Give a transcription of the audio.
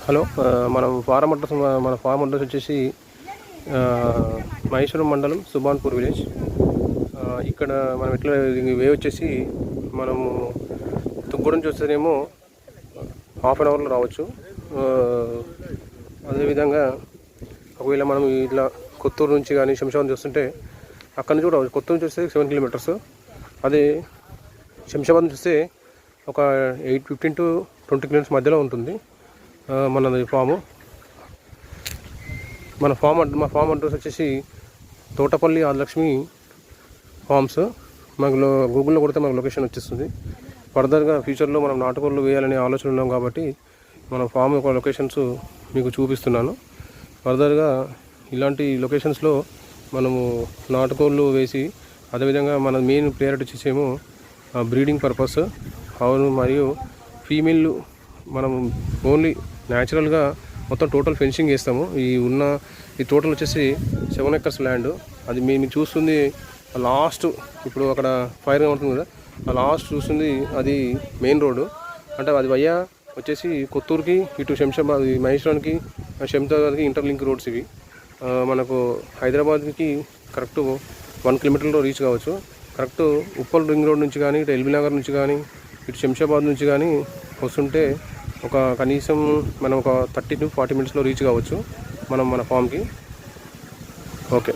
Hello, మన form address వచ్చేసి మహేశ్వరం మండలం సుభాన్పూర్ విలేజ్. ఇక్కడ మనం ఎట్లా వే వచ్చేసి మనము తుగ్గూడ నుంచి వస్తేనేమో హాఫ్ అన్ అవర్లో రావచ్చు. అదేవిధంగా ఒకవేళ మనం ఇట్లా కొత్తూరు నుంచి కానీ శంషాబాద్ చూస్తుంటే అక్కడ నుంచి కూడా రావచ్చు. కొత్తూరు నుంచి వస్తే 7 కిలోమీటర్స్, అదే శంషాబాద్ నుంచి వస్తే ఒక 15 to 20 కిలోమీటర్స్ మధ్యలో ఉంటుంది మనది ఫాము. మా ఫామ్ అడ్రస్ వచ్చేసి తోటపల్లి ఆదిలక్ష్మి ఫార్మ్స్. మనకు గూగుల్లో కొడితే మనకు లొకేషన్ వచ్చేస్తుంది. ఫర్దర్గా ఫ్యూచర్లో మనం నాటుకోళ్ళు వేయాలనే ఆలోచన ఉన్నాం కాబట్టి మన ఫామ్ యొక్క లొకేషన్స్ మీకు చూపిస్తున్నాను. ఫర్దర్గా ఇలాంటి లొకేషన్స్లో మనము నాటుకోళ్ళు వేసి, అదేవిధంగా మన మెయిన్ ప్రయారిటీ వచ్చేసేమో బ్రీడింగ్ పర్పస్. అవును, మరియు ఫీమేల్ మనం ఓన్లీ న్యాచురల్గా మొత్తం టోటల్ ఫెన్సింగ్ వేస్తాము. ఈ టోటల్ వచ్చేసి 7 acres ల్యాండ్. అది మీరు చూస్తుంది లాస్ట్, ఇప్పుడు అక్కడ ఫైర్ అవుతుంది కదా, ఆ లాస్ట్ చూస్తుంది అది మెయిన్ రోడ్డు. అంటే అది వయ్యా వచ్చేసి కొత్తూరుకి, ఇటు శంషాబాద్ మహేశ్వరానికి శంషాబాద్కి ఇంటర్లింక్ రోడ్స్ ఇవి. మనకు హైదరాబాద్కి కరెక్ట్ 1 kilometerలో రీచ్ కావచ్చు. కరెక్ట్ ఉప్పల్ రింగ్ రోడ్ నుంచి కానీ, ఇటు ఎల్బీ నగర్ నుంచి కానీ, ఇటు శంషాబాద్ నుంచి కానీ వస్తుంటే ఒక కనీసం మనం ఒక 30 to 40 minutesలో రీచ్ కావచ్చు మనం మన ఫామ్కి. ఓకే.